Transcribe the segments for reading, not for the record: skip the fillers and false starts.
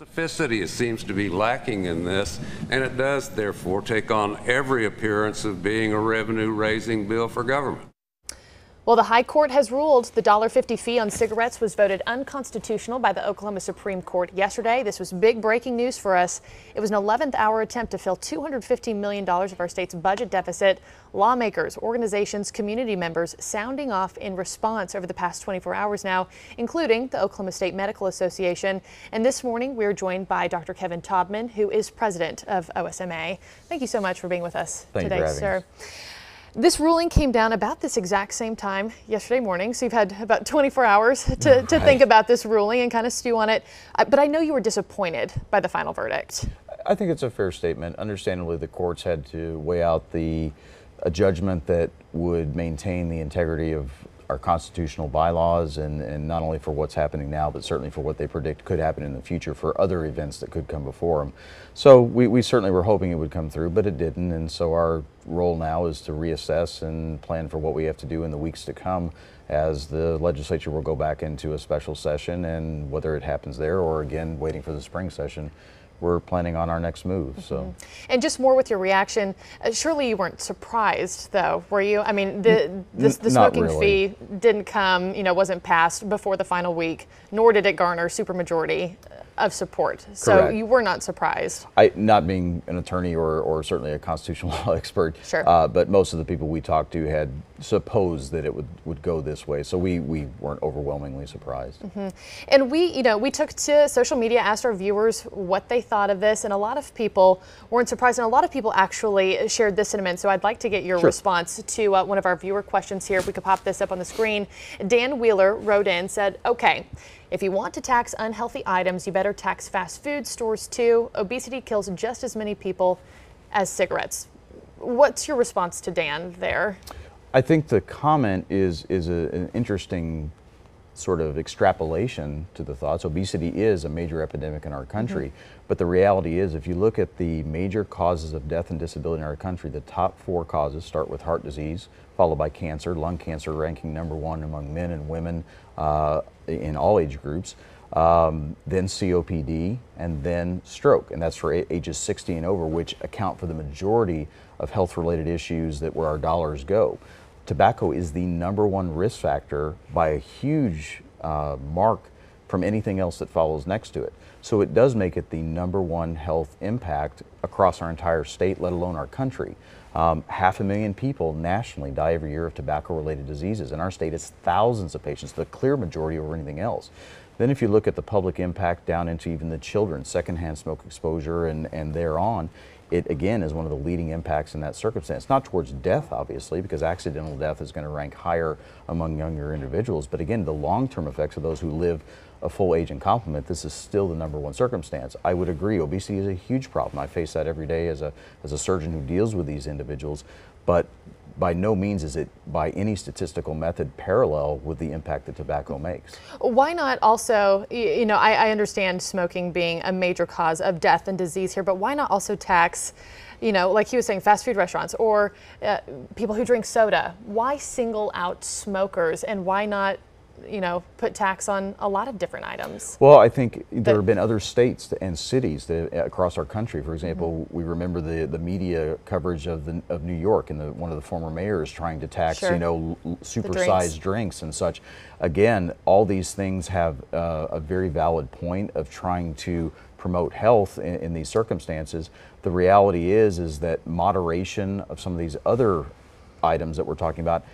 Specificity seems to be lacking in this, and it does therefore take on every appearance of being a revenue-raising bill for government. Well, the High Court has ruled the $1.50 fee on cigarettes was voted unconstitutional by the Oklahoma Supreme Court yesterday. This was big breaking news for us. It was an 11th hour attempt to fill $250 million of our state's budget deficit. Lawmakers, organizations, community members sounding off in response over the past 24 hours now, including the Oklahoma State Medical Association. And this morning, we're joined by Dr. Kevin Taubman, who is president of OSMA. Thank you so much for being with us today, sir. This ruling came down about this exact same time yesterday morning, so you've had about 24 hours to think about this ruling and kind of stew on it. But I know you were disappointed by the final verdict. I think it's a fair statement. Understandably, the courts had to weigh out a judgment that would maintain the integrity of our constitutional bylaws and not only for what's happening now, but certainly for what they predict could happen in the future for other events that could come before them. So we certainly were hoping it would come through, but it didn't. And so our role now is to reassess and plan for what we have to do in the weeks to come as the legislature will go back into a special session, and whether it happens there or again waiting for the spring session, we're planning on our next move. So, and just more with your reaction, surely you weren't surprised though, were you? I mean, the smoking fee didn't come, wasn't passed before the final week, nor did it garner supermajority of support. So correct. You were not surprised. Not being an attorney or certainly a constitutional law expert, sure. But most of the people we talked to had supposed that it would go this way. So we weren't overwhelmingly surprised. And we took to social media, asked our viewers what they thought of this, and a lot of people weren't surprised, and a lot of people actually shared this sentiment. So I'd like to get your response to one of our viewer questions here. If we could pop this up on the screen. Dan Wheeler wrote in, said, okay, if you want to tax unhealthy items, you better tax fast food stores too. Obesity kills just as many people as cigarettes. What's your response to Dan there? I think the comment is an interesting sort of extrapolation to the thoughts. Obesity is a major epidemic in our country, but the reality is if you look at the major causes of death and disability in our country, the top 4 causes start with heart disease, followed by cancer, lung cancer ranking #1 among men and women in all age groups, then COPD, and then stroke, and that's for ages 60 and over, which account for the majority of health-related issues where our dollars go. Tobacco is the #1 risk factor by a huge mark from anything else that follows next to it. So it does make it the #1 health impact across our entire state, let alone our country. 500,000 people nationally die every year of tobacco-related diseases. In our state, it's thousands of patients, the clear majority over anything else. Then if you look at the public impact down into even the children, secondhand smoke exposure and thereon, it again is one of the leading impacts in that circumstance. Not towards death, obviously, because accidental death is going to rank higher among younger individuals, but again, the long-term effects of those who live a full age and complement, this is still the #1 circumstance. I would agree, obesity is a huge problem. I face that every day as a surgeon who deals with these individuals, but by no means is it by any statistical method parallel with the impact that tobacco makes. Why not also, I understand smoking being a major cause of death and disease here, but why not also tax, like he was saying, fast food restaurants or people who drink soda? Why single out smokers, and why not put tax on a lot of different items? Well, I think there have been other states and cities across our country. For example, we remember the media coverage of New York and one of the former mayors trying to tax, supersized drinks and such. Again, all these things have a very valid point of trying to promote health in these circumstances. The reality is that moderation of some of these other items that we're talking about,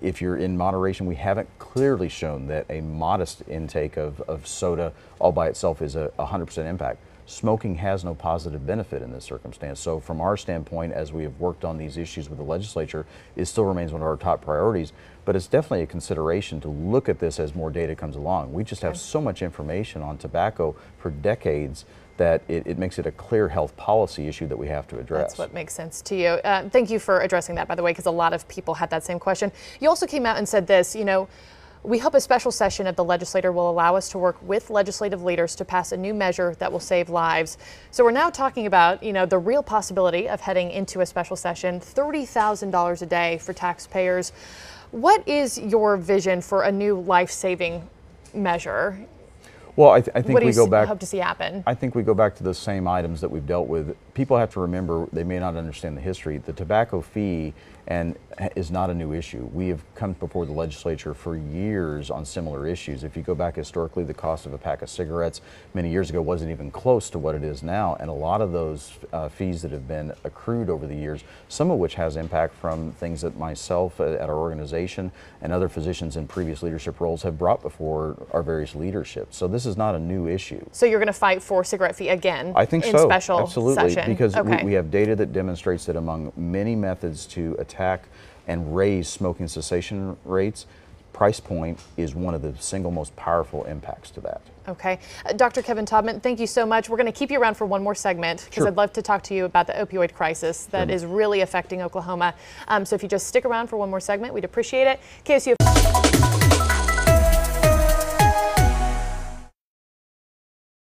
if you're in moderation, we haven't clearly shown that a modest intake of soda all by itself is a 100% impact. Smoking has no positive benefit in this circumstance. So from our standpoint, as we have worked on these issues with the legislature, it still remains one of our top priorities, but it's definitely a consideration to look at this as more data comes along. We just have so much information on tobacco for decades that it makes it a clear health policy issue that we have to address. That's what makes sense to you. Thank you for addressing that, by the way, because a lot of people had that same question. You also came out and said this, we hope a special session of the legislature will allow us to work with legislative leaders to pass a new measure that will save lives. So we're now talking about, the real possibility of heading into a special session, $30,000 a day for taxpayers. What is your vision for a new life-saving measure? Well, I think what do we you go back. hope to see happen? I think we go back to the same items that we've dealt with. People have to remember, they may not understand the history. The tobacco fee is not a new issue. We have come before the legislature for years on similar issues. If you go back historically, the cost of a pack of cigarettes many years ago wasn't even close to what it is now. And a lot of those fees that have been accrued over the years, some of which has impact from things that myself at our organization and other physicians in previous leadership roles have brought before our various leaderships. So this is not a new issue. So you're going to fight for cigarette fee again? I think in so. Special Absolutely, session. because Okay. we have data that demonstrates that among many methods to attack and raise smoking cessation rates, price point is one of the single most powerful impacts to that. Okay. Dr. Kevin Taubman, thank you so much. We're going to keep you around for one more segment because Sure. I'd love to talk to you about the opioid crisis that is really affecting Oklahoma. So if you just stick around for one more segment, we'd appreciate it. KSU